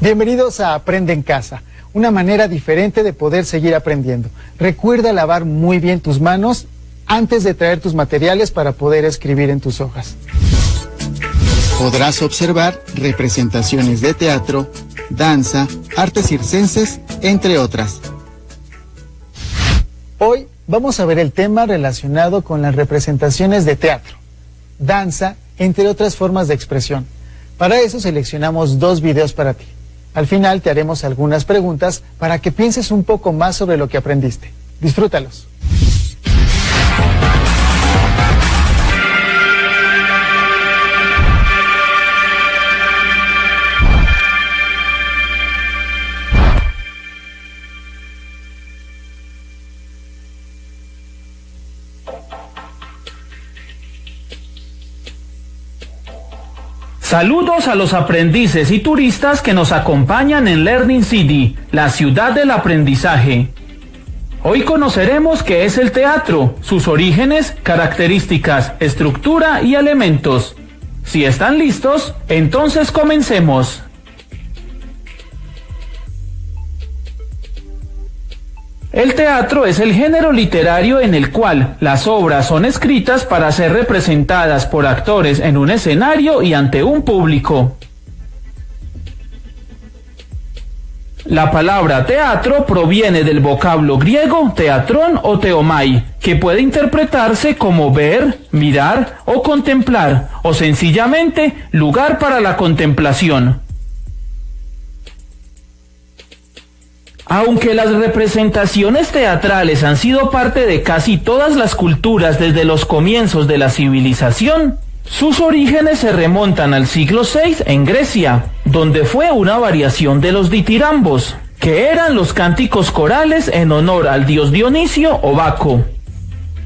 Bienvenidos a Aprende en Casa, una manera diferente de poder seguir aprendiendo. Recuerda lavar muy bien tus manos antes de traer tus materiales para poder escribir en tus hojas. Podrás observar representaciones de teatro, danza, artes circenses, entre otras. Hoy vamos a ver el tema relacionado con las representaciones de teatro, danza, entre otras formas de expresión. Para eso seleccionamos 2 videos para ti. Al final te haremos algunas preguntas para que pienses un poco más sobre lo que aprendiste. Disfrútalos. Saludos a los aprendices y turistas que nos acompañan en Learning City, la ciudad del aprendizaje. Hoy conoceremos qué es el teatro, sus orígenes, características, estructura y elementos. Si están listos, entonces comencemos. El teatro es el género literario en el cual las obras son escritas para ser representadas por actores en un escenario y ante un público. La palabra teatro proviene del vocablo griego teatrón o teomai, que puede interpretarse como ver, mirar o contemplar, o sencillamente lugar para la contemplación. Aunque las representaciones teatrales han sido parte de casi todas las culturas desde los comienzos de la civilización, sus orígenes se remontan al siglo VI en Grecia, donde fue una variación de los ditirambos, que eran los cánticos corales en honor al dios Dionisio o Baco.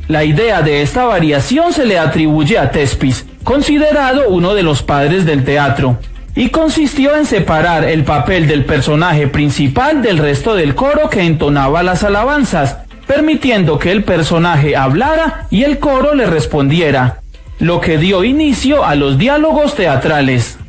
La idea de esta variación se le atribuye a Tespis, considerado uno de los padres del teatro, y consistió en separar el papel del personaje principal del resto del coro que entonaba las alabanzas, permitiendo que el personaje hablara y el coro le respondiera, lo que dio inicio a los diálogos teatrales.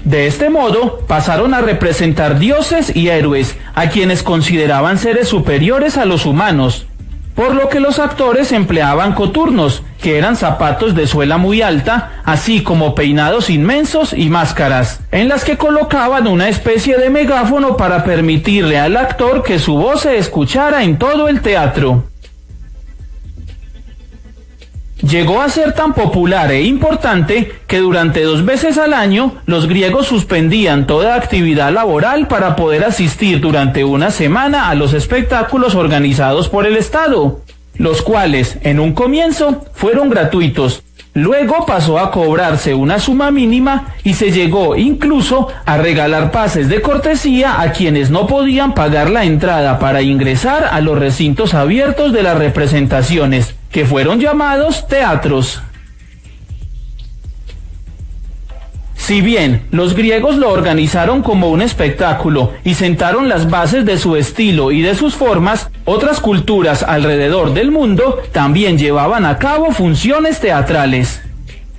De este modo, pasaron a representar dioses y héroes, a quienes consideraban seres superiores a los humanos, por lo que los actores empleaban coturnos, que eran zapatos de suela muy alta, así como peinados inmensos y máscaras, en las que colocaban una especie de megáfono para permitirle al actor que su voz se escuchara en todo el teatro. Llegó a ser tan popular e importante que durante 2 veces al año los griegos suspendían toda actividad laboral para poder asistir durante una semana a los espectáculos organizados por el Estado, los cuales en un comienzo fueron gratuitos. Luego pasó a cobrarse una suma mínima y se llegó incluso a regalar pases de cortesía a quienes no podían pagar la entrada para ingresar a los recintos abiertos de las representaciones, que fueron llamados teatros. Si bien los griegos lo organizaron como un espectáculo y sentaron las bases de su estilo y de sus formas, otras culturas alrededor del mundo también llevaban a cabo funciones teatrales.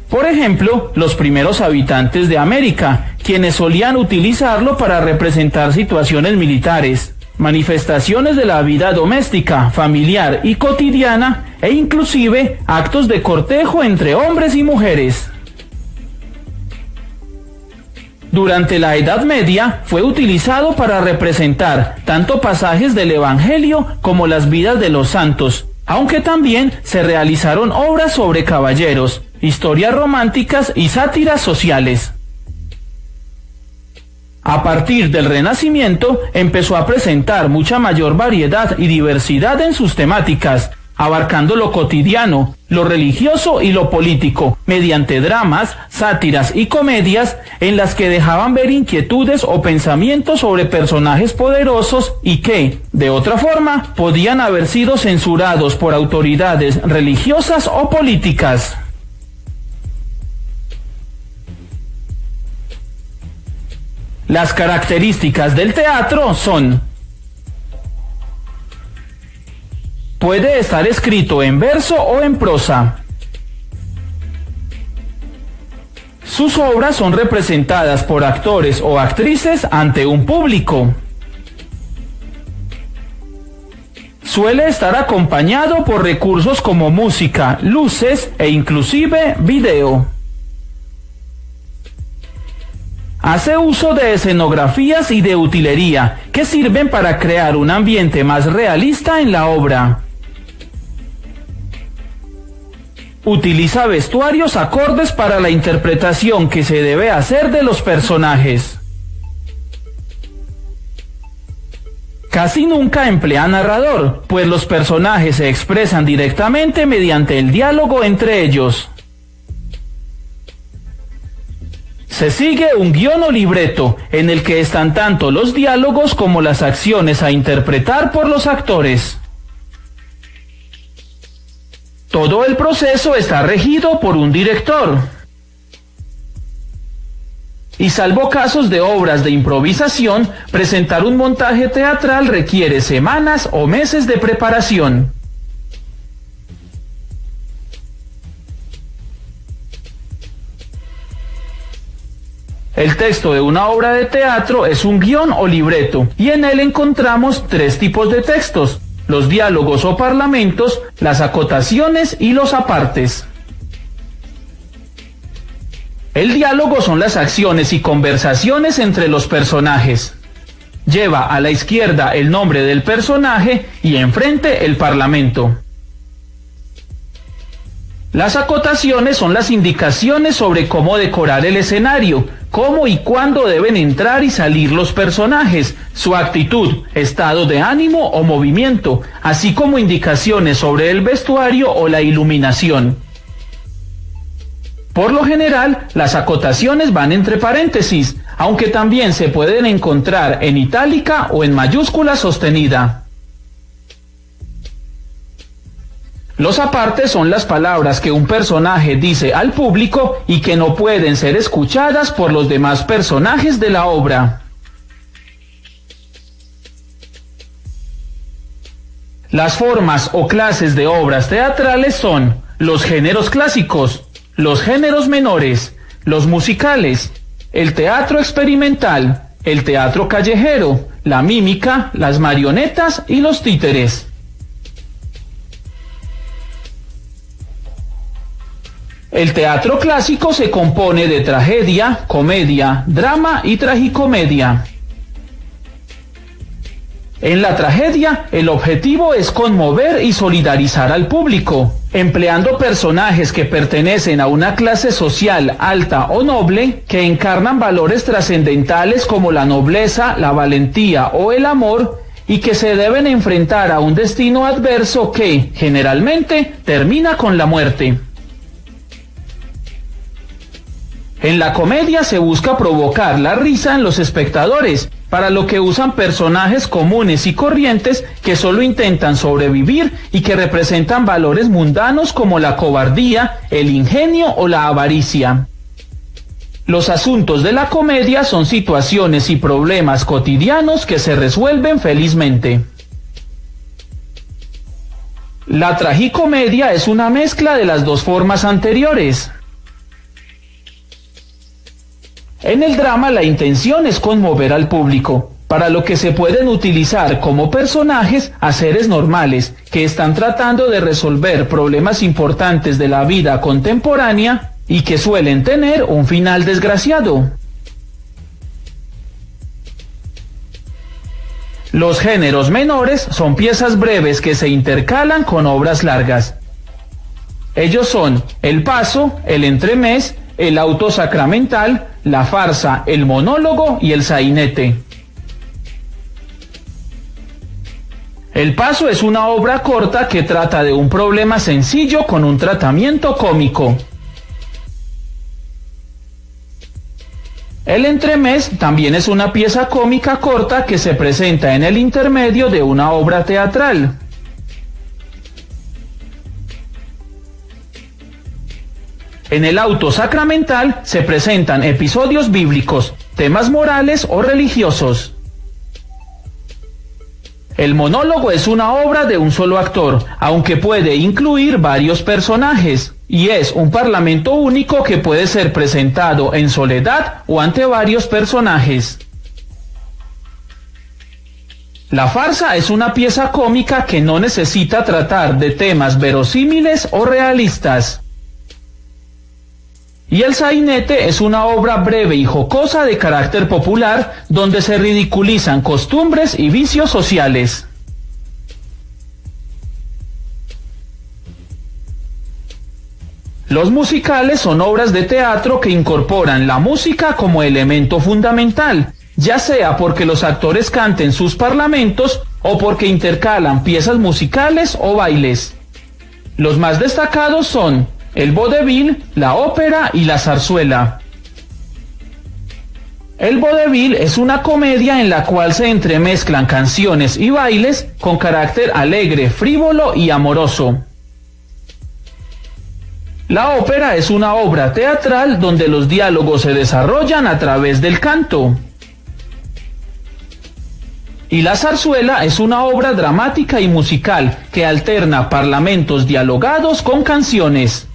Por ejemplo, los primeros habitantes de América, quienes solían utilizarlo para representar situaciones militares, manifestaciones de la vida doméstica, familiar y cotidiana, e inclusive actos de cortejo entre hombres y mujeres. Durante la Edad Media fue utilizado para representar tanto pasajes del Evangelio como las vidas de los santos, aunque también se realizaron obras sobre caballeros, historias románticas y sátiras sociales. A partir del Renacimiento empezó a presentar mucha mayor variedad y diversidad en sus temáticas, abarcando lo cotidiano, lo religioso y lo político, mediante dramas, sátiras y comedias en las que dejaban ver inquietudes o pensamientos sobre personajes poderosos y que, de otra forma, podían haber sido censurados por autoridades religiosas o políticas. Las características del teatro son: puede estar escrito en verso o en prosa. Sus obras son representadas por actores o actrices ante un público. Suele estar acompañado por recursos como música, luces e inclusive video. Hace uso de escenografías y de utilería que sirven para crear un ambiente más realista en la obra. Utiliza vestuarios acordes para la interpretación que se debe hacer de los personajes. Casi nunca emplea narrador, pues los personajes se expresan directamente mediante el diálogo entre ellos. Se sigue un guión o libreto, en el que están tanto los diálogos como las acciones a interpretar por los actores. Todo el proceso está regido por un director. Y salvo casos de obras de improvisación, presentar un montaje teatral requiere semanas o meses de preparación. El texto de una obra de teatro es un guión o libreto, y en él encontramos tres tipos de textos: los diálogos o parlamentos, las acotaciones y los apartes. El diálogo son las acciones y conversaciones entre los personajes. Lleva a la izquierda el nombre del personaje y enfrente el parlamento. Las acotaciones son las indicaciones sobre cómo decorar el escenario, cómo y cuándo deben entrar y salir los personajes, su actitud, estado de ánimo o movimiento, así como indicaciones sobre el vestuario o la iluminación. Por lo general, las acotaciones van entre paréntesis, aunque también se pueden encontrar en itálica o en mayúscula sostenida. Los apartes son las palabras que un personaje dice al público y que no pueden ser escuchadas por los demás personajes de la obra. Las formas o clases de obras teatrales son los géneros clásicos, los géneros menores, los musicales, el teatro experimental, el teatro callejero, la mímica, las marionetas y los títeres. El teatro clásico se compone de tragedia, comedia, drama y tragicomedia. En la tragedia, el objetivo es conmover y solidarizar al público, empleando personajes que pertenecen a una clase social alta o noble, que encarnan valores trascendentales como la nobleza, la valentía o el amor, y que se deben enfrentar a un destino adverso que, generalmente, termina con la muerte. En la comedia se busca provocar la risa en los espectadores, para lo que usan personajes comunes y corrientes que solo intentan sobrevivir y que representan valores mundanos como la cobardía, el ingenio o la avaricia. Los asuntos de la comedia son situaciones y problemas cotidianos que se resuelven felizmente. La tragicomedia es una mezcla de las dos formas anteriores. En el drama la intención es conmover al público, para lo que se pueden utilizar como personajes a seres normales que están tratando de resolver problemas importantes de la vida contemporánea y que suelen tener un final desgraciado. Los géneros menores son piezas breves que se intercalan con obras largas. Ellos son el paso, el entremés, el auto sacramental, la farsa, el monólogo y el sainete. El paso es una obra corta que trata de un problema sencillo con un tratamiento cómico. El entremés también es una pieza cómica corta que se presenta en el intermedio de una obra teatral. En el auto sacramental se presentan episodios bíblicos, temas morales o religiosos. El monólogo es una obra de un solo actor, aunque puede incluir varios personajes, y es un parlamento único que puede ser presentado en soledad o ante varios personajes. La farsa es una pieza cómica que no necesita tratar de temas verosímiles o realistas. Y el sainete es una obra breve y jocosa de carácter popular donde se ridiculizan costumbres y vicios sociales. Los musicales son obras de teatro que incorporan la música como elemento fundamental, ya sea porque los actores canten sus parlamentos o porque intercalan piezas musicales o bailes. Los más destacados son el vodevil, la ópera y la zarzuela. El vodevil es una comedia en la cual se entremezclan canciones y bailes con carácter alegre, frívolo y amoroso. La ópera es una obra teatral donde los diálogos se desarrollan a través del canto. Y la zarzuela es una obra dramática y musical que alterna parlamentos dialogados con canciones.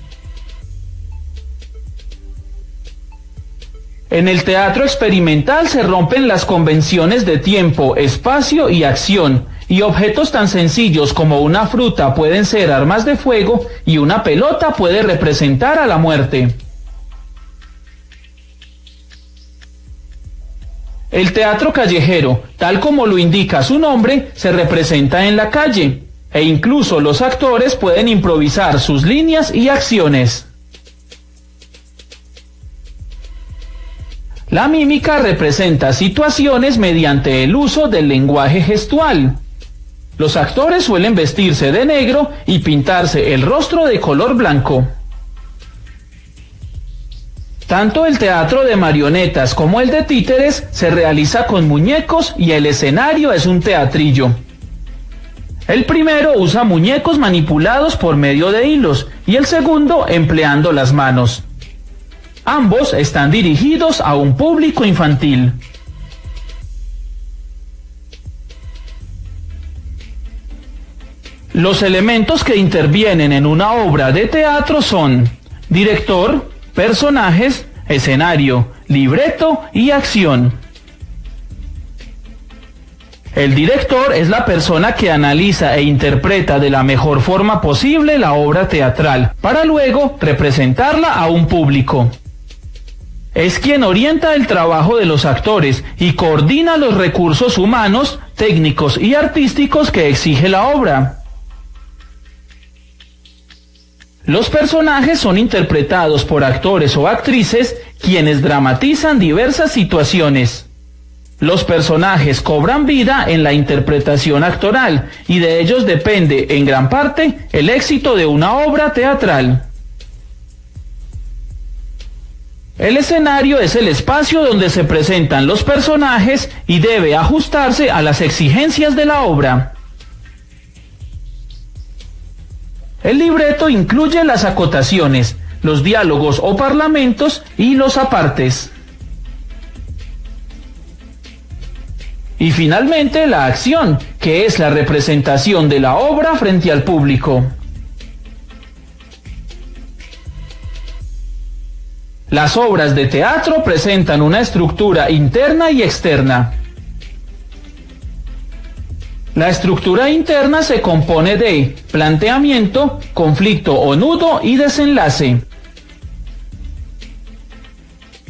En el teatro experimental se rompen las convenciones de tiempo, espacio y acción, y objetos tan sencillos como una fruta pueden ser armas de fuego y una pelota puede representar a la muerte. El teatro callejero, tal como lo indica su nombre, se representa en la calle, e incluso los actores pueden improvisar sus líneas y acciones. La mímica representa situaciones mediante el uso del lenguaje gestual. Los actores suelen vestirse de negro y pintarse el rostro de color blanco. Tanto el teatro de marionetas como el de títeres se realiza con muñecos y el escenario es un teatrillo. El primero usa muñecos manipulados por medio de hilos y el segundo empleando las manos. Ambos están dirigidos a un público infantil. Los elementos que intervienen en una obra de teatro son director, personajes, escenario, libreto y acción. El director es la persona que analiza e interpreta de la mejor forma posible la obra teatral, para luego representarla a un público. Es quien orienta el trabajo de los actores y coordina los recursos humanos, técnicos y artísticos que exige la obra. Los personajes son interpretados por actores o actrices quienes dramatizan diversas situaciones. Los personajes cobran vida en la interpretación actoral y de ellos depende en gran parte el éxito de una obra teatral. El escenario es el espacio donde se presentan los personajes y debe ajustarse a las exigencias de la obra. El libreto incluye las acotaciones, los diálogos o parlamentos y los apartes. Y finalmente la acción, que es la representación de la obra frente al público. Las obras de teatro presentan una estructura interna y externa. La estructura interna se compone de planteamiento, conflicto o nudo y desenlace.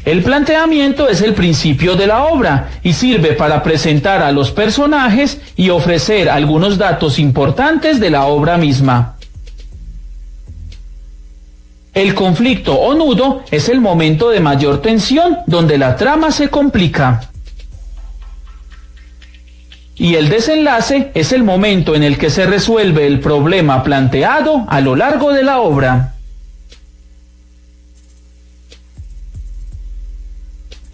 El planteamiento es el principio de la obra y sirve para presentar a los personajes y ofrecer algunos datos importantes de la obra misma. El conflicto o nudo es el momento de mayor tensión donde la trama se complica. Y el desenlace es el momento en el que se resuelve el problema planteado a lo largo de la obra.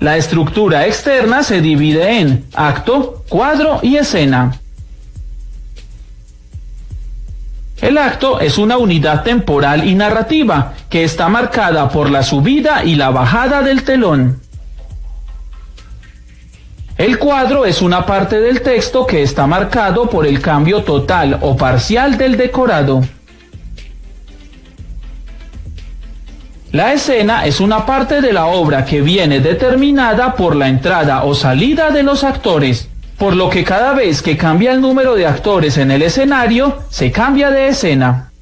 La estructura externa se divide en acto, cuadro y escena. El acto es una unidad temporal y narrativa que está marcada por la subida y la bajada del telón. El cuadro es una parte del texto que está marcado por el cambio total o parcial del decorado. La escena es una parte de la obra que viene determinada por la entrada o salida de los actores, por lo que cada vez que cambia el número de actores en el escenario, se cambia de escena.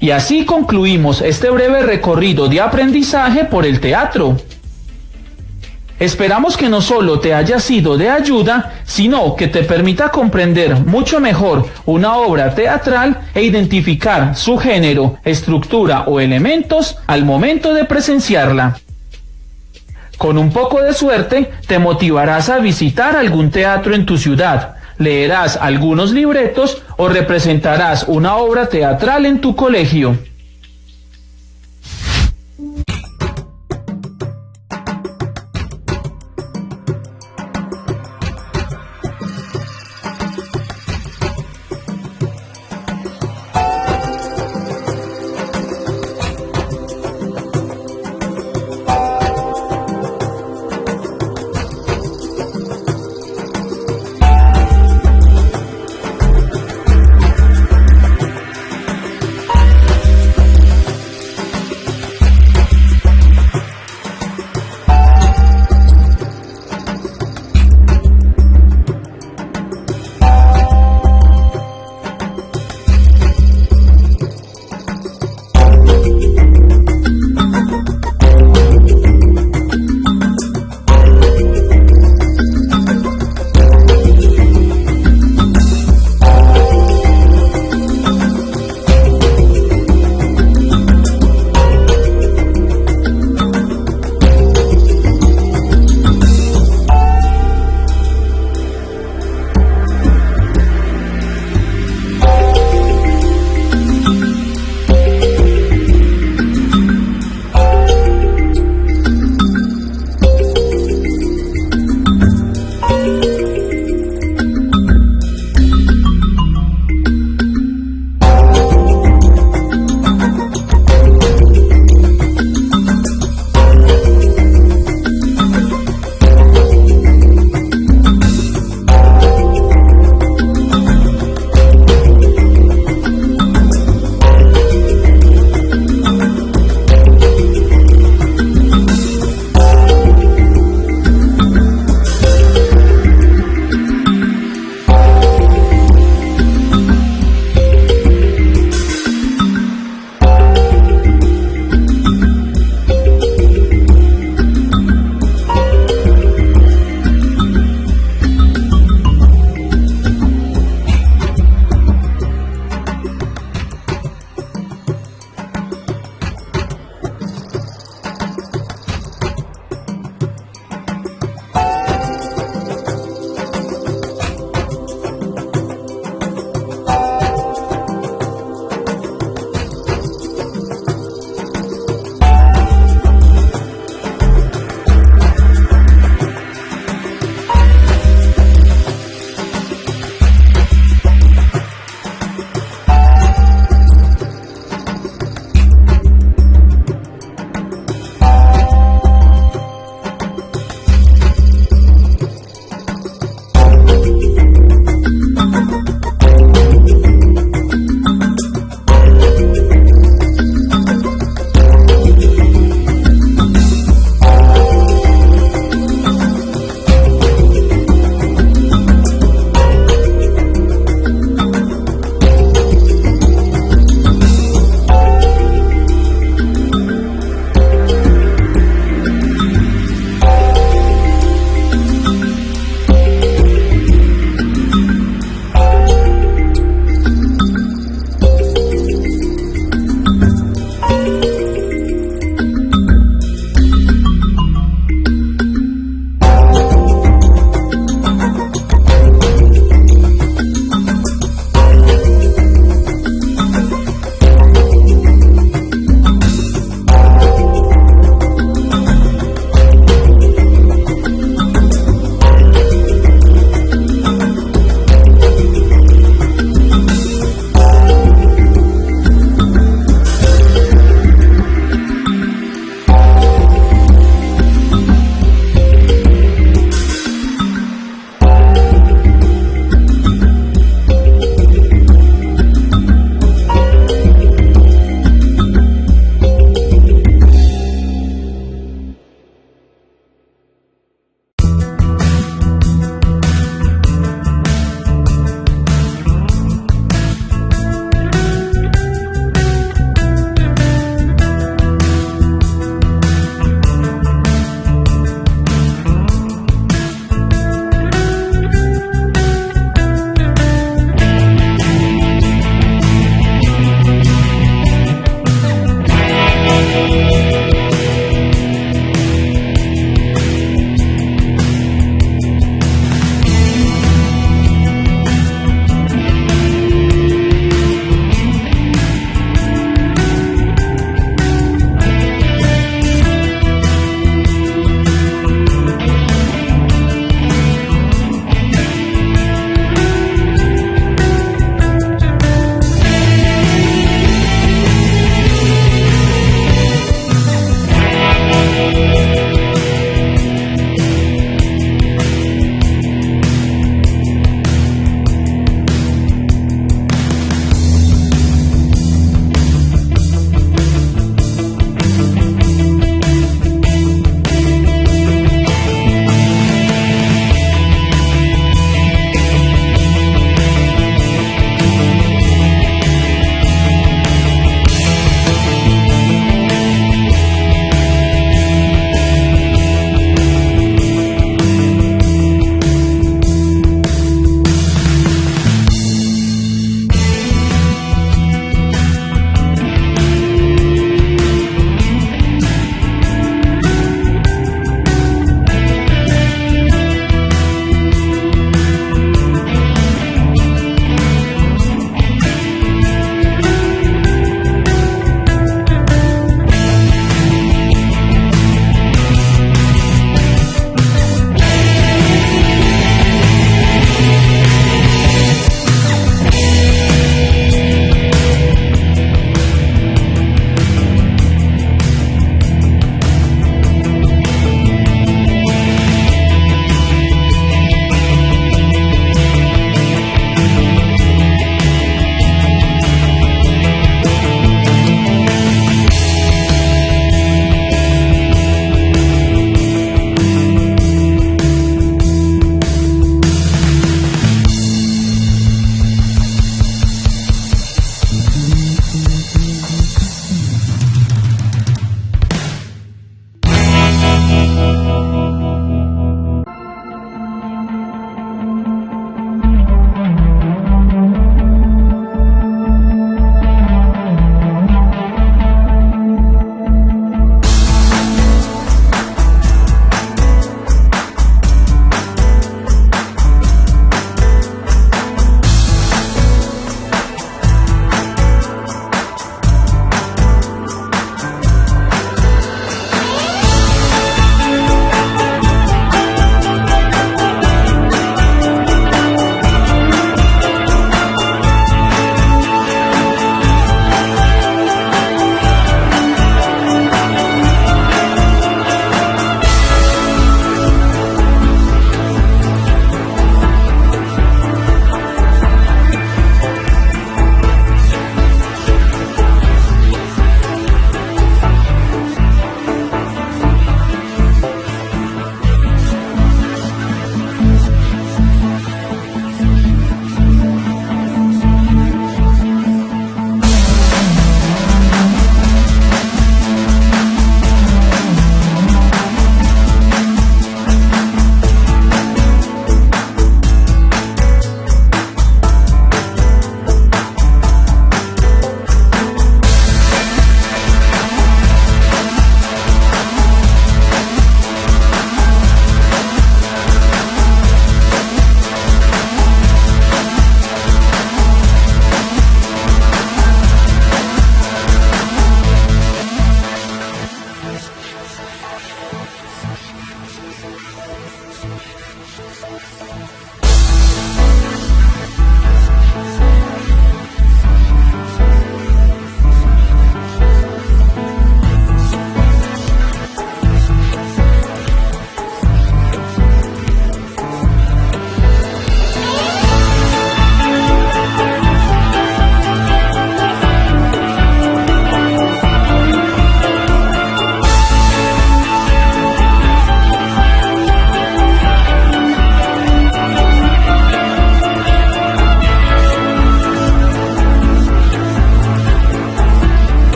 Y así concluimos este breve recorrido de aprendizaje por el teatro. Esperamos que no solo te haya sido de ayuda, sino que te permita comprender mucho mejor una obra teatral e identificar su género, estructura o elementos al momento de presenciarla. Con un poco de suerte, te motivarás a visitar algún teatro en tu ciudad, leerás algunos libretos o representarás una obra teatral en tu colegio.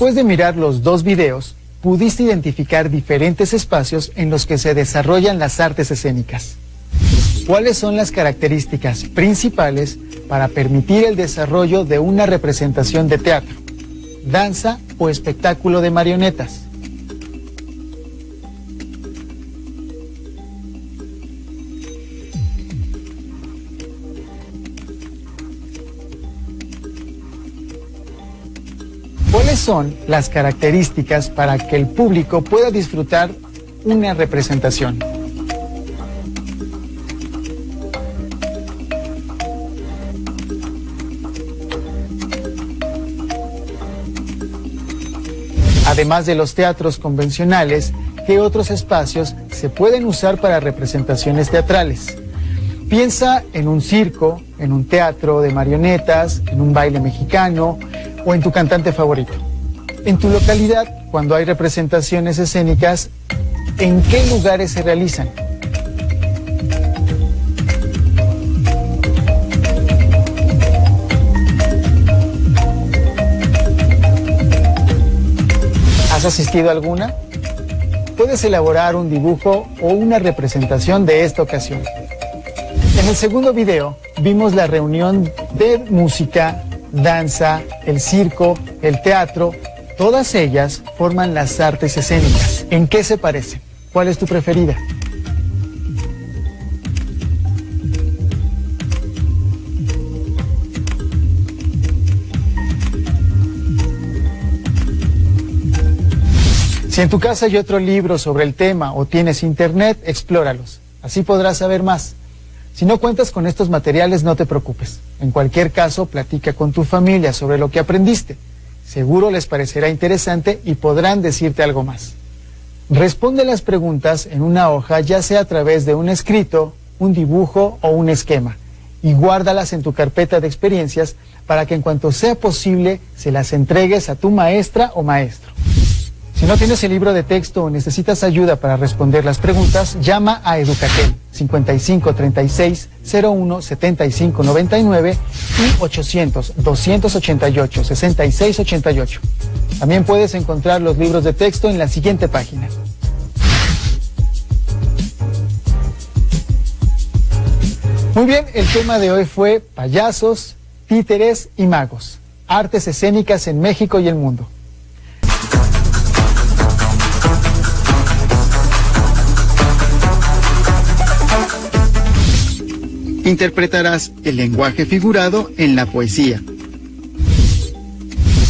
Después de mirar los dos videos, pudiste identificar diferentes espacios en los que se desarrollan las artes escénicas. ¿Cuáles son las características principales para permitir el desarrollo de una representación de teatro, danza o espectáculo de marionetas? ¿Cuáles son las características para que el público pueda disfrutar una representación? Además de los teatros convencionales, ¿qué otros espacios se pueden usar para representaciones teatrales? Piensa en un circo, en un teatro de marionetas, en un baile mexicano o en tu cantante favorito. En tu localidad, cuando hay representaciones escénicas, ¿en qué lugares se realizan? ¿Has asistido a alguna? Puedes elaborar un dibujo o una representación de esta ocasión. En el segundo video vimos la reunión de música, danza, el circo, el teatro. Todas ellas forman las artes escénicas. ¿En qué se parecen? ¿Cuál es tu preferida? Si en tu casa hay otro libro sobre el tema o tienes internet, explóralos. Así podrás saber más. Si no cuentas con estos materiales, no te preocupes. En cualquier caso, platica con tu familia sobre lo que aprendiste. Seguro les parecerá interesante y podrán decirte algo más. Responde las preguntas en una hoja, ya sea a través de un escrito, un dibujo o un esquema, y guárdalas en tu carpeta de experiencias para que en cuanto sea posible se las entregues a tu maestra o maestro. Si no tienes el libro de texto o necesitas ayuda para responder las preguntas, llama a Educatel 55 36 01 75 99 y 800 288 66 88. También puedes encontrar los libros de texto en la siguiente página. Muy bien, el tema de hoy fue payasos, títeres y magos, artes escénicas en México y el mundo. Interpretarás el lenguaje figurado en la poesía.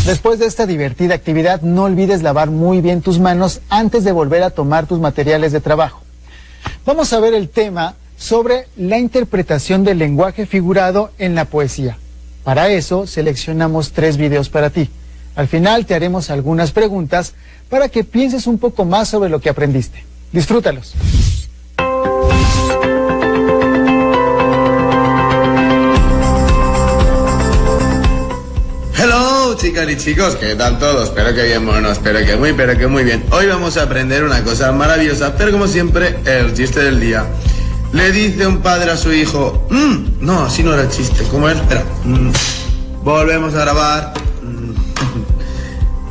Después de esta divertida actividad, no olvides lavar muy bien tus manos antes de volver a tomar tus materiales de trabajo. Vamos a ver el tema sobre la interpretación del lenguaje figurado en la poesía. Para eso, seleccionamos 3 videos para ti. Al final te haremos algunas preguntas para que pienses un poco más sobre lo que aprendiste. Disfrútalos. Hello, chicas y chicos, ¿qué tal todos? Espero que bien, bueno, espero que muy bien. Hoy vamos a aprender una cosa maravillosa, pero como siempre, el chiste del día. Le dice un padre a su hijo, no, así no era el chiste, ¿cómo es? Espera, volvemos a grabar.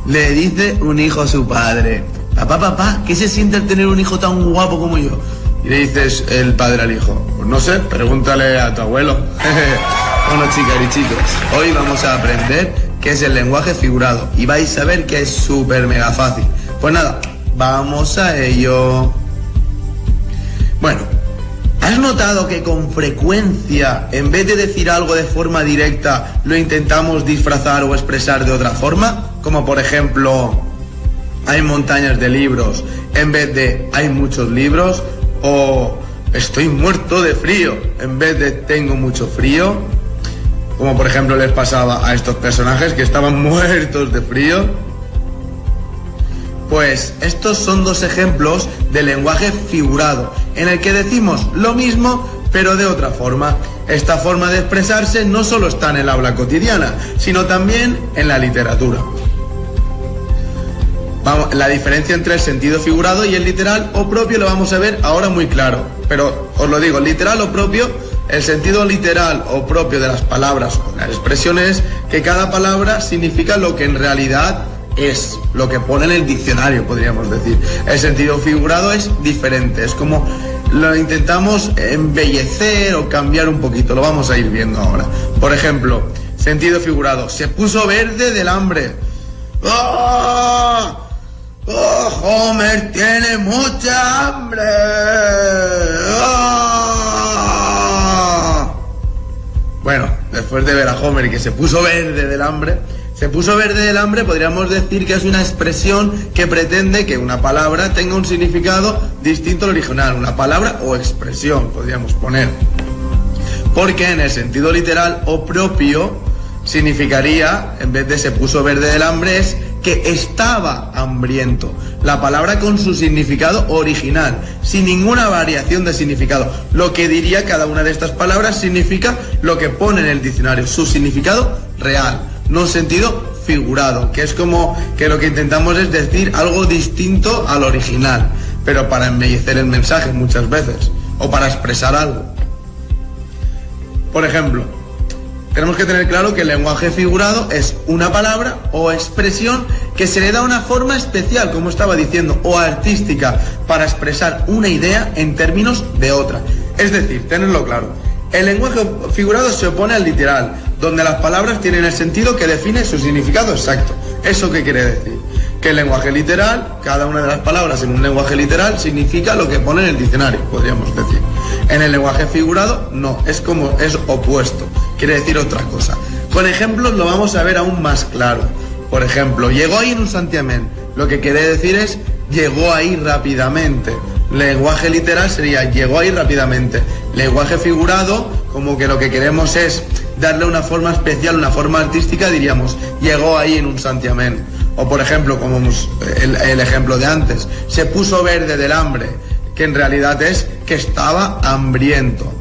Le dice un hijo a su padre, papá, ¿qué se siente al tener un hijo tan guapo como yo? Y le dice el padre al hijo, pues no sé, pregúntale a tu abuelo. Bueno, chicas y chicos, hoy vamos a aprender qué es el lenguaje figurado y vais a ver que es súper mega fácil. Pues nada, vamos a ello. Bueno, ¿has notado que con frecuencia, en vez de decir algo de forma directa, lo intentamos disfrazar o expresar de otra forma? Como por ejemplo, hay montañas de libros en vez de hay muchos libros, o estoy muerto de frío en vez de tengo mucho frío. Como por ejemplo les pasaba a estos personajes que estaban muertos de frío. Pues estos son 2 ejemplos de lenguaje figurado, en el que decimos lo mismo pero de otra forma. Esta forma de expresarse no solo está en el habla cotidiana, sino también en la literatura. La diferencia entre el sentido figurado y el literal o propio lo vamos a ver ahora muy claro. Pero os lo digo, literal o propio, el sentido literal o propio de las palabras o las expresiones es que cada palabra significa lo que en realidad es lo que pone en el diccionario, podríamos decir. El sentido figurado es diferente, es como lo intentamos embellecer o cambiar un poquito, lo vamos a ir viendo ahora. Por ejemplo, sentido figurado, se puso verde del hambre. ¡Oh! ¡Oh, Homer tiene mucha hambre! ¡Oh! Bueno, después de ver a Homer que se puso verde del hambre, podríamos decir que es una expresión que pretende que una palabra tenga un significado distinto al original, una palabra o expresión, podríamos poner. Porque en el sentido literal o propio significaría, en vez de se puso verde del hambre, es que estaba hambriento. La palabra con su significado original, sin ninguna variación de significado. Lo que diría cada una de estas palabras significa lo que pone en el diccionario, su significado real, no sentido figurado, que es como que lo que intentamos es decir algo distinto al original, pero para embellecer el mensaje muchas veces, o para expresar algo. Por ejemplo, tenemos que tener claro que el lenguaje figurado es una palabra o expresión que se le da una forma especial, como estaba diciendo, o artística, para expresar una idea en términos de otra. Es decir, tenerlo claro, el lenguaje figurado se opone al literal, donde las palabras tienen el sentido que define su significado exacto. ¿Eso qué quiere decir? Que el lenguaje literal, cada una de las palabras en un lenguaje literal significa lo que pone en el diccionario, podríamos decir. En el lenguaje figurado no, es opuesto, quiere decir otra cosa. Con ejemplos lo vamos a ver aún más claro. Por ejemplo, llegó ahí en un santiamén, lo que quiere decir es llegó ahí rápidamente. Lenguaje literal sería llegó ahí rápidamente. Lenguaje figurado, como que lo que queremos es darle una forma especial, una forma artística, diríamos llegó ahí en un santiamén. O por ejemplo, como el ejemplo de antes, se puso verde del hambre, que en realidad es que estaba hambriento.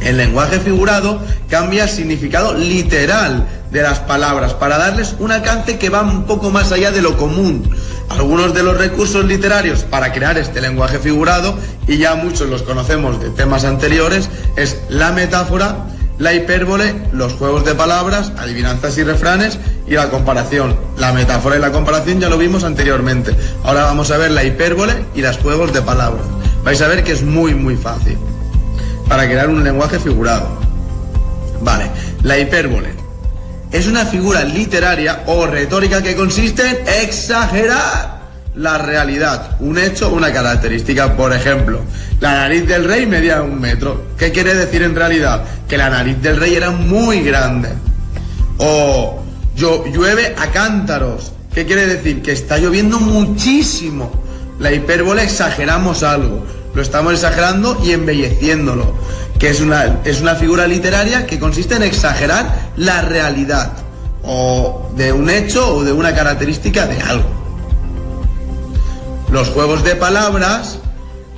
El lenguaje figurado cambia el significado literal de las palabras para darles un alcance que va un poco más allá de lo común. Algunos de los recursos literarios para crear este lenguaje figurado, y ya muchos los conocemos de temas anteriores, es la metáfora, la hipérbole, los juegos de palabras, adivinanzas y refranes, y la comparación. La metáfora y la comparación ya lo vimos anteriormente. Ahora vamos a ver la hipérbole y los juegos de palabras. Vais a ver que es muy muy fácil para crear un lenguaje figurado. Vale, la hipérbole es una figura literaria o retórica que consiste en exagerar la realidad, un hecho, una característica. Por ejemplo, la nariz del rey medía 1 metro. ¿Qué quiere decir en realidad? Que la nariz del rey era muy grande. O llueve a cántaros. ¿Qué quiere decir? Que está lloviendo muchísimo. La hipérbole exageramos algo, lo estamos exagerando y embelleciéndolo, que es una figura literaria que consiste en exagerar la realidad, o de un hecho o de una característica de algo. Los juegos de palabras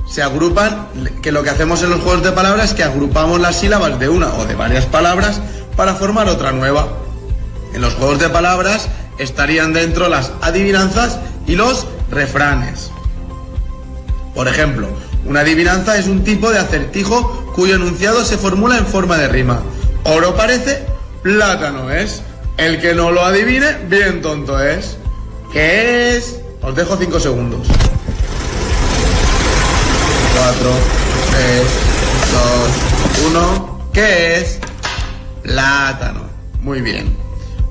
se agrupan, que lo que hacemos en los juegos de palabras es que agrupamos las sílabas de una o de varias palabras para formar otra nueva. En los juegos de palabras estarían dentro las adivinanzas y los refranes. Por ejemplo, una adivinanza es un tipo de acertijo cuyo enunciado se formula en forma de rima. Oro parece, plátano es. El que no lo adivine, bien tonto es. ¿Qué es? Os dejo 5 segundos. 4, 3, 2, 1. ¿Qué es? Plátano. Muy bien.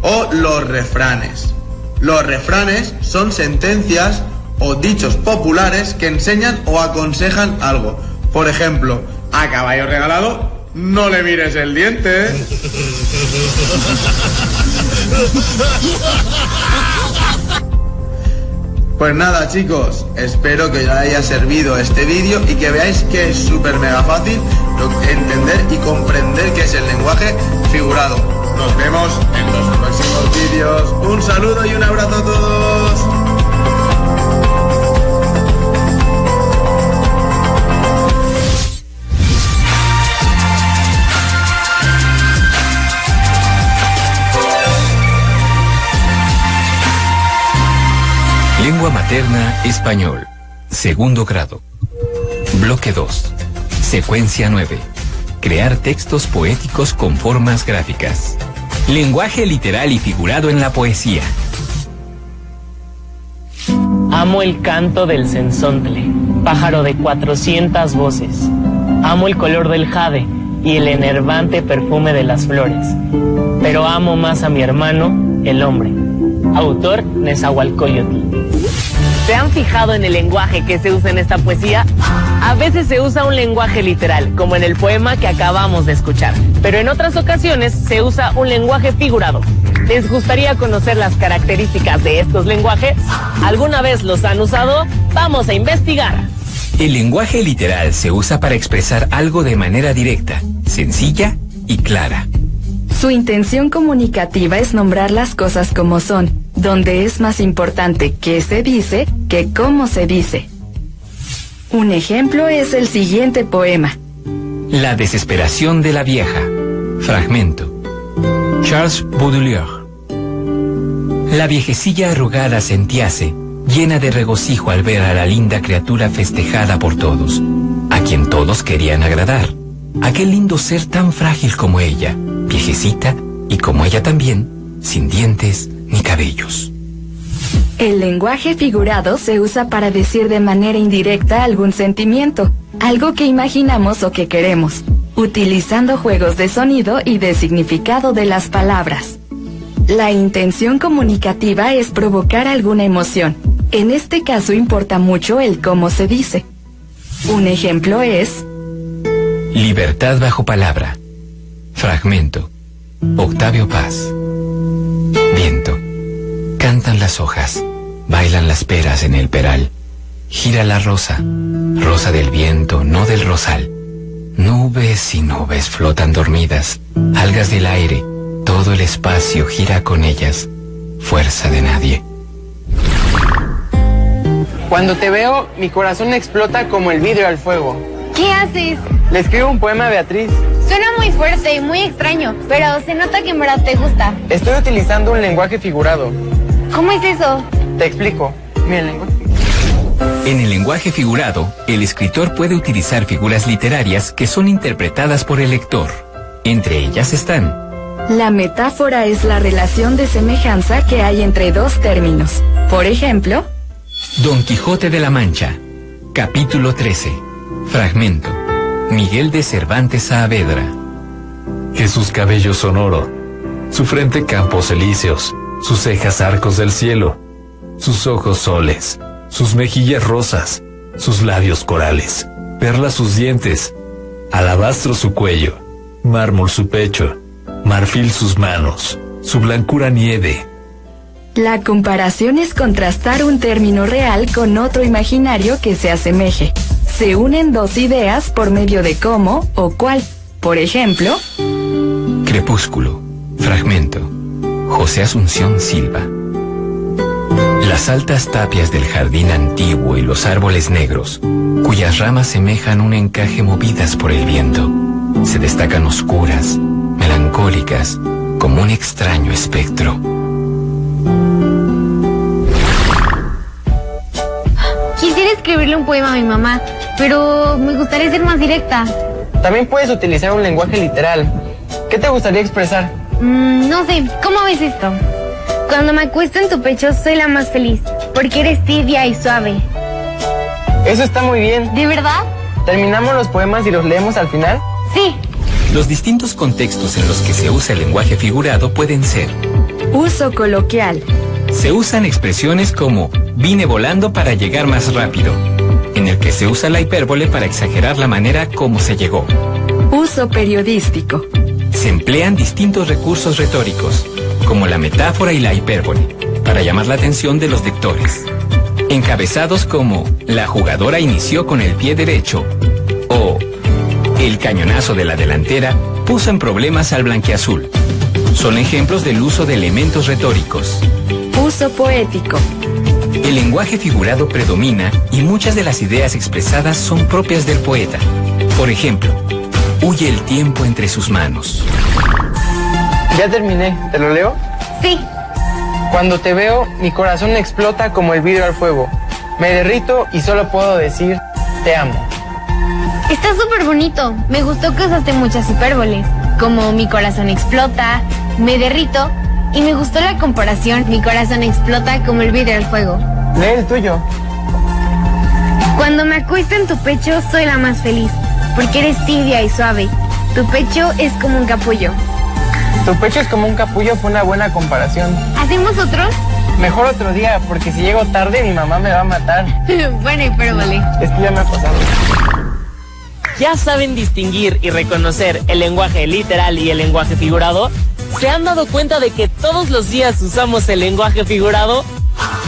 O los refranes. Los refranes son sentencias o dichos populares que enseñan o aconsejan algo. Por ejemplo, a caballo regalado, no le mires el diente. Pues nada, chicos, espero que os haya servido este vídeo y que veáis que es súper mega fácil entender y comprender qué es el lenguaje figurado. Nos vemos en los próximos vídeos. Un saludo y un abrazo a todos. Lengua materna, español. Segundo grado. Bloque 2. Secuencia 9. Crear textos poéticos con formas gráficas. Lenguaje literal y figurado en la poesía. Amo el canto del cenzontle, pájaro de 400 voces. Amo el color del jade y el enervante perfume de las flores. Pero amo más a mi hermano, el hombre. Autor Nezahualcóyotl. ¿Se han fijado en el lenguaje que se usa en esta poesía? A veces se usa un lenguaje literal, como en el poema que acabamos de escuchar. Pero en otras ocasiones se usa un lenguaje figurado. ¿Les gustaría conocer las características de estos lenguajes? ¿Alguna vez los han usado? ¡Vamos a investigar! El lenguaje literal se usa para expresar algo de manera directa, sencilla y clara. Su intención comunicativa es nombrar las cosas como son, donde es más importante qué se dice que cómo se dice. Un ejemplo es el siguiente poema. La desesperación de la vieja. Fragmento. Charles Baudelaire. La viejecilla arrugada sentíase, llena de regocijo al ver a la linda criatura festejada por todos, a quien todos querían agradar. Aquel lindo ser tan frágil como ella, viejecita, y como ella también, sin dientes ni cabellos. El lenguaje figurado se usa para decir de manera indirecta algún sentimiento, algo que imaginamos o que queremos, utilizando juegos de sonido y de significado de las palabras. La intención comunicativa es provocar alguna emoción. En este caso importa mucho el cómo se dice. Un ejemplo es... Libertad bajo palabra. Fragmento. Octavio Paz. Viento. Cantan las hojas, bailan las peras en el peral. Gira la rosa, rosa del viento, no del rosal. Nubes y nubes flotan dormidas, algas del aire, todo el espacio gira con ellas. Fuerza de nadie. Cuando te veo, mi corazón explota como el vidrio al fuego. ¿Qué haces? Le escribo un poema a Beatriz. Suena muy fuerte y muy extraño, pero se nota que en verdad te gusta. Estoy utilizando un lenguaje figurado. ¿Cómo es eso? Te explico. Mira el lenguaje. En el lenguaje figurado, el escritor puede utilizar figuras literarias que son interpretadas por el lector. Entre ellas están: la metáfora es la relación de semejanza que hay entre dos términos. Por ejemplo, Don Quijote de la Mancha, capítulo 13, fragmento. Miguel de Cervantes Saavedra. Que sus cabellos son oro, su frente campos elíseos, sus cejas arcos del cielo, sus ojos soles, sus mejillas rosas, sus labios corales, perlas sus dientes, alabastro su cuello, mármol su pecho, marfil sus manos, su blancura nieve. La comparación es contrastar un término real con otro imaginario que se asemeje. Se unen dos ideas por medio de cómo o cuál. Por ejemplo, Crepúsculo, fragmento. José Asunción Silva. Las altas tapias del jardín antiguo y los árboles negros, cuyas ramas semejan un encaje movidas por el viento, se destacan oscuras, melancólicas, como un extraño espectro. Quisiera escribirle un poema a mi mamá, pero me gustaría ser más directa. También puedes utilizar un lenguaje literal. ¿Qué te gustaría expresar? No sé, ¿cómo ves esto? Cuando me acuesto en tu pecho soy la más feliz, porque eres tibia y suave. Eso está muy bien. ¿De verdad? ¿Terminamos los poemas y los leemos al final? Sí. Los distintos contextos en los que se usa el lenguaje figurado pueden ser: uso coloquial. Se usan expresiones como vine volando para llegar más rápido, en el que se usa la hipérbole para exagerar la manera como se llegó. Uso periodístico. Se emplean distintos recursos retóricos, como la metáfora y la hipérbole, para llamar la atención de los lectores. Encabezados como la jugadora inició con el pie derecho o el cañonazo de la delantera puso en problemas al blanquiazul. Son ejemplos del uso de elementos retóricos. Uso poético. El lenguaje figurado predomina y muchas de las ideas expresadas son propias del poeta. Por ejemplo, huye el tiempo entre sus manos. Ya terminé, ¿te lo leo? Sí. Cuando te veo, mi corazón explota como el vidrio al fuego. Me derrito y solo puedo decir, te amo. Está súper bonito. Me gustó que usaste muchas hipérboles, como mi corazón explota, me derrito, y me gustó la comparación, mi corazón explota como el vidrio al fuego. Lee el tuyo. Cuando me acuesto en tu pecho soy la más feliz, porque eres tibia y suave. Tu pecho es como un capullo. Tu pecho es como un capullo, fue una buena comparación. ¿Hacemos otro? Mejor otro día, porque si llego tarde mi mamá me va a matar. Bueno, hipérbole. Es que ya me ha pasado. ¿Ya saben distinguir y reconocer el lenguaje literal y el lenguaje figurado? ¿Se han dado cuenta de que todos los días usamos el lenguaje figurado?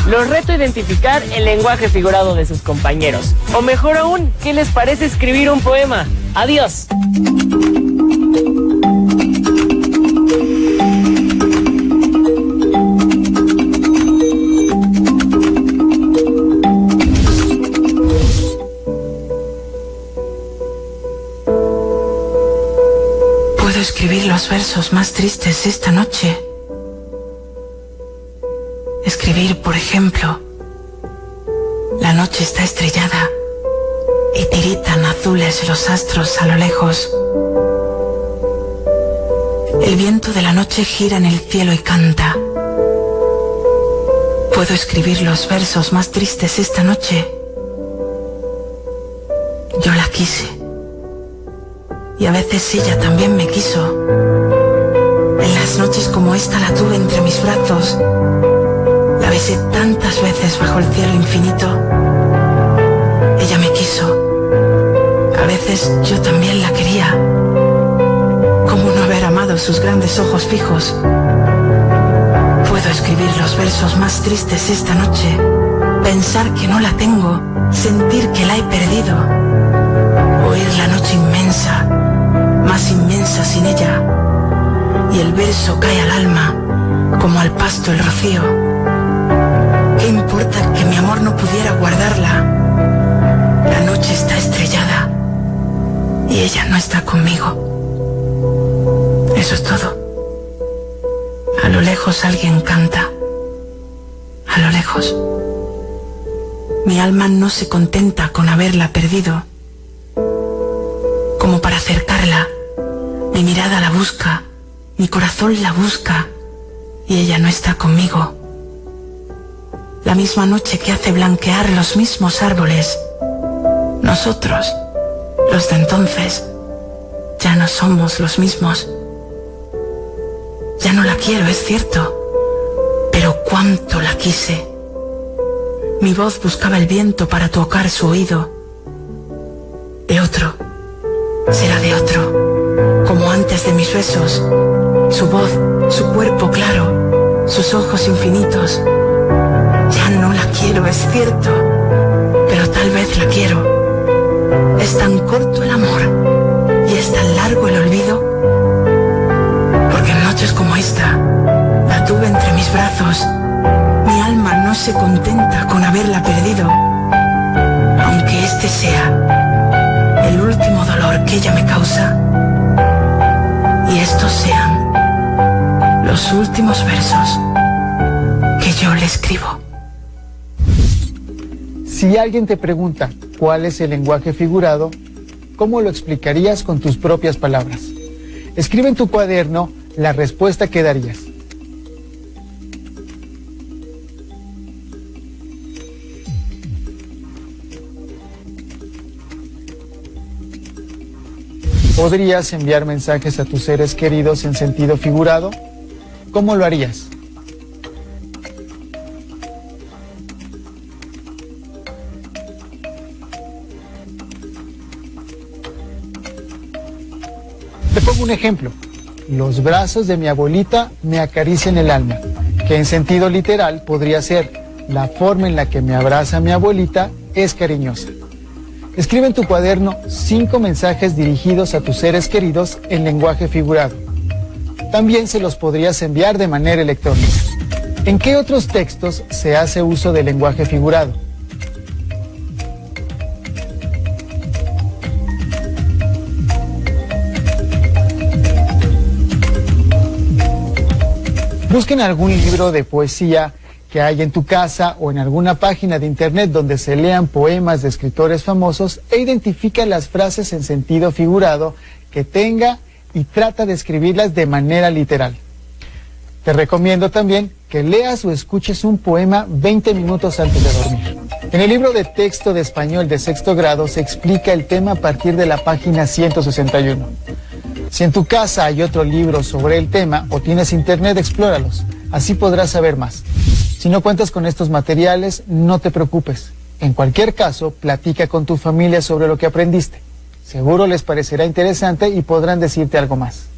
Los reto a identificar el lenguaje figurado de sus compañeros. O mejor aún, ¿qué les parece escribir un poema? ¡Adiós! Puedo escribir los versos más tristes esta noche. Escribir, por ejemplo, la noche está estrellada y tiritan azules los astros a lo lejos. El viento de la noche gira en el cielo y canta. Puedo escribir los versos más tristes esta noche. Yo la quise y a veces ella también me quiso. En las noches como esta la tuve entre mis brazos. La besé tantas veces bajo el cielo infinito. Ella me quiso. A veces yo también la quería. ¿Cómo no haber amado sus grandes ojos fijos? Puedo escribir los versos más tristes esta noche. Pensar que no la tengo. Sentir que la he perdido. Oír la noche inmensa, más inmensa sin ella. Y el verso cae al alma, como al pasto el rocío. ¿Qué importa que mi amor no pudiera guardarla? La noche está estrellada y ella no está conmigo. Eso es todo. A lo lejos alguien canta. A lo lejos. Mi alma no se contenta con haberla perdido. Como para acercarla, mi mirada la busca, mi corazón la busca y ella no está conmigo. La misma noche que hace blanquear los mismos árboles. Nosotros, los de entonces, ya no somos los mismos. Ya no la quiero, es cierto, pero cuánto la quise. Mi voz buscaba el viento para tocar su oído. De otro, será de otro, como antes de mis besos. Su voz, su cuerpo claro, sus ojos infinitos. Ya no la quiero, es cierto, pero tal vez la quiero. Es tan corto el amor y es tan largo el olvido, porque en noches como esta la tuve entre mis brazos. Mi alma no se contenta con haberla perdido, aunque este sea el último dolor que ella me causa y estos sean los últimos versos que yo le escribo. Si alguien te pregunta cuál es el lenguaje figurado, ¿cómo lo explicarías con tus propias palabras? Escribe en tu cuaderno la respuesta que darías. ¿Podrías enviar mensajes a tus seres queridos en sentido figurado? ¿Cómo lo harías? Te pongo un ejemplo. Los brazos de mi abuelita me acarician el alma, que en sentido literal podría ser: la forma en la que me abraza mi abuelita es cariñosa. Escribe en tu cuaderno 5 mensajes dirigidos a tus seres queridos en lenguaje figurado. También se los podrías enviar de manera electrónica. ¿En qué otros textos se hace uso del lenguaje figurado? Busquen algún libro de poesía que hay en tu casa o en alguna página de internet donde se lean poemas de escritores famosos e identifica las frases en sentido figurado que tenga y trata de escribirlas de manera literal. Te recomiendo también que leas o escuches un poema 20 minutos antes de dormir. En el libro de texto de español de sexto grado se explica el tema a partir de la página 161. Si en tu casa hay otro libro sobre el tema o tienes internet, explóralos. Así podrás saber más. Si no cuentas con estos materiales, no te preocupes. En cualquier caso, platica con tu familia sobre lo que aprendiste. Seguro les parecerá interesante y podrán decirte algo más.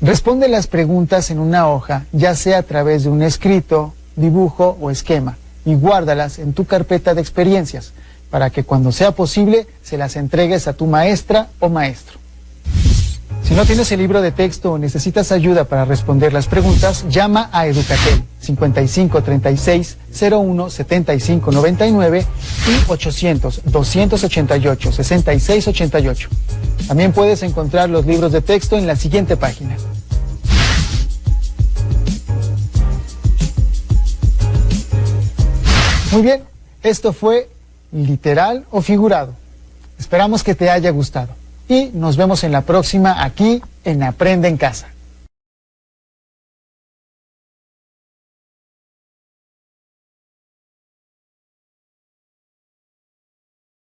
Responde las preguntas en una hoja, ya sea a través de un escrito, dibujo o esquema, y guárdalas en tu carpeta de experiencias, para que cuando sea posible se las entregues a tu maestra o maestro. Si no tienes el libro de texto o necesitas ayuda para responder las preguntas, llama a Educatel 55 36 01 75 99 y 800 288 66 88. También puedes encontrar los libros de texto en la siguiente página. Muy bien, esto fue Literal o Figurado. Esperamos que te haya gustado y nos vemos en la próxima aquí en Aprende en Casa.